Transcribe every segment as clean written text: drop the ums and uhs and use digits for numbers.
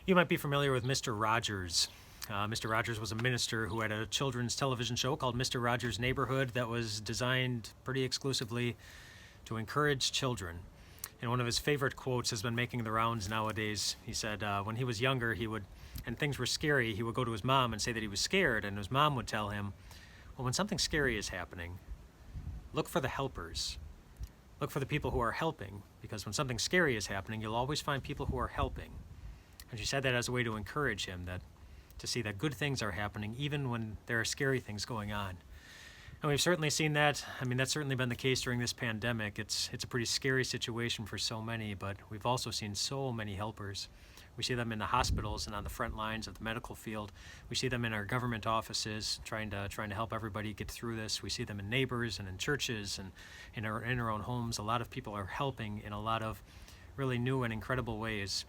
You might be familiar with Mr. Rogers. Mr. Rogers was a minister who had a children's television show called Mr. Rogers' Neighborhood that was designed pretty exclusively to encourage children. And one of his favorite quotes has been making the rounds nowadays. He said when he was younger, and things were scary, he would go to his mom and say that he was scared, and his mom would tell him, well, when something scary is happening, look for the helpers. Look for the people who are helping, because when something scary is happening, you'll always find people who are helping. And she said that as a way to encourage him, to see that good things are happening even when there are scary things going on. And we've certainly seen that. I mean, that's certainly been the case during this pandemic. It's a pretty scary situation for so many, but we've also seen so many helpers. We see them in the hospitals and on the front lines of the medical field. We see them in our government offices trying to help everybody get through this. We see them in neighbors and in churches and in our own homes. A lot of people are helping in a lot of really new and incredible ways.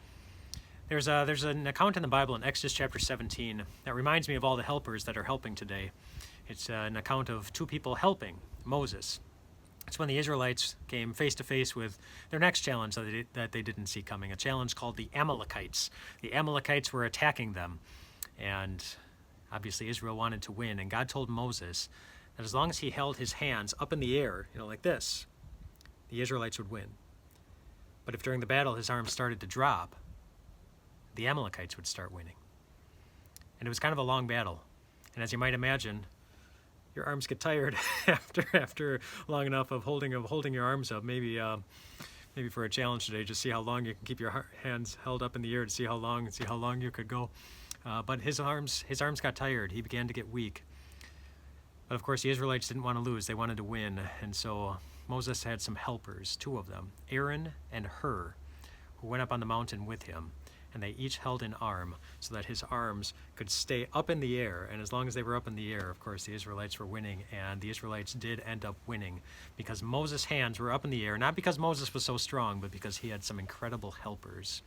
There's an account in the Bible in Exodus chapter 17 that reminds me of all the helpers that are helping today. It's an account of two people helping Moses. It's when the Israelites came face to face with their next challenge that they didn't see coming, a challenge called the Amalekites. The Amalekites were attacking them, and obviously Israel wanted to win, and God told Moses that as long as he held his hands up in the air, like this, the Israelites would win. But if during the battle his arms started to drop, the Amalekites would start winning. And it was kind of a long battle. And as you might imagine, your arms get tired after long enough of holding your arms up. Maybe for a challenge today, just see how long you can keep your hands held up in the air to see how long you could go. But his arms got tired. He began to get weak. But of course, the Israelites didn't want to lose. They wanted to win. And so Moses had some helpers, two of them, Aaron and Hur, who went up on the mountain with him. And they each held an arm so that his arms could stay up in the air. And as long as they were up in the air, of course, the Israelites were winning. And the Israelites did end up winning because Moses' hands were up in the air, not because Moses was so strong, but because he had some incredible helpers.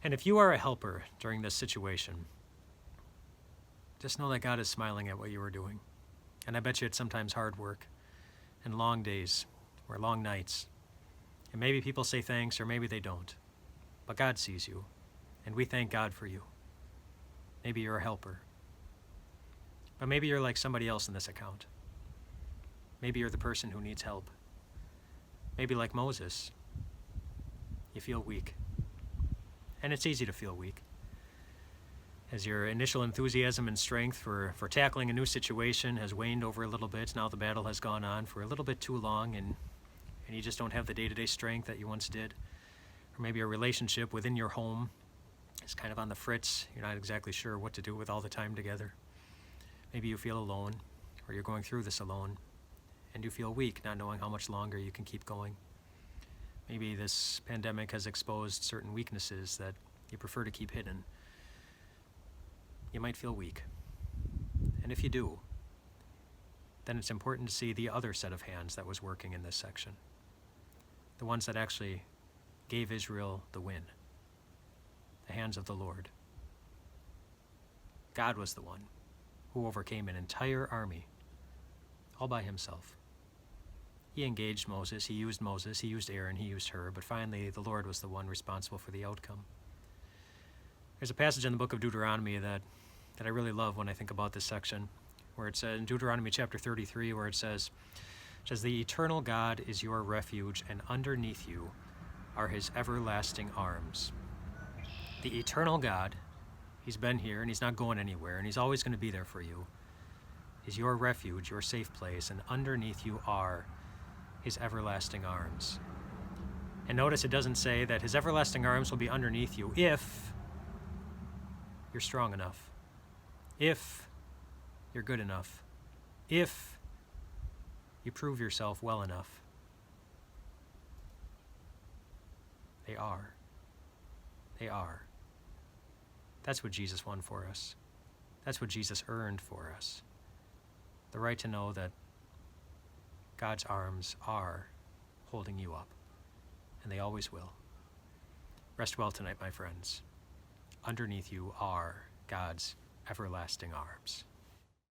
And if you are a helper during this situation, just know that God is smiling at what you are doing. And I bet you it's sometimes hard work and long days or long nights. And maybe people say thanks or maybe they don't. But God sees you. And we thank God for you. Maybe you're a helper. But maybe you're like somebody else in this account. Maybe you're the person who needs help. Maybe like Moses, you feel weak. And it's easy to feel weak. As your initial enthusiasm and strength for tackling a new situation has waned over a little bit, now the battle has gone on for a little bit too long and you just don't have the day-to-day strength that you once did. Or maybe a relationship within your home is kind of on the fritz. You're not exactly sure what to do with all the time together. Maybe you feel alone, or you're going through this alone, and you feel weak, not knowing how much longer you can keep going. Maybe this pandemic has exposed certain weaknesses that you prefer to keep hidden. You might feel weak. And if you do, then it's important to see the other set of hands that was working in this section. The ones that actually gave Israel the win. The hands of the Lord. God was the one who overcame an entire army all by himself. He engaged Moses, he used Aaron, he used Hur, but finally the Lord was the one responsible for the outcome. There's a passage in the book of Deuteronomy that I really love when I think about this section, where it says in Deuteronomy chapter 33, where it says, the eternal God is your refuge, and underneath you are his everlasting arms. The eternal God, he's been here and he's not going anywhere and he's always going to be there for you, is your refuge, your safe place, and underneath you are his everlasting arms. And notice it doesn't say that his everlasting arms will be underneath you if you're strong enough, if you're good enough, if you prove yourself well enough. They are. They are. That's what Jesus won for us. That's what Jesus earned for us. The right to know that God's arms are holding you up, and they always will. Rest well tonight, my friends. Underneath you are God's everlasting arms.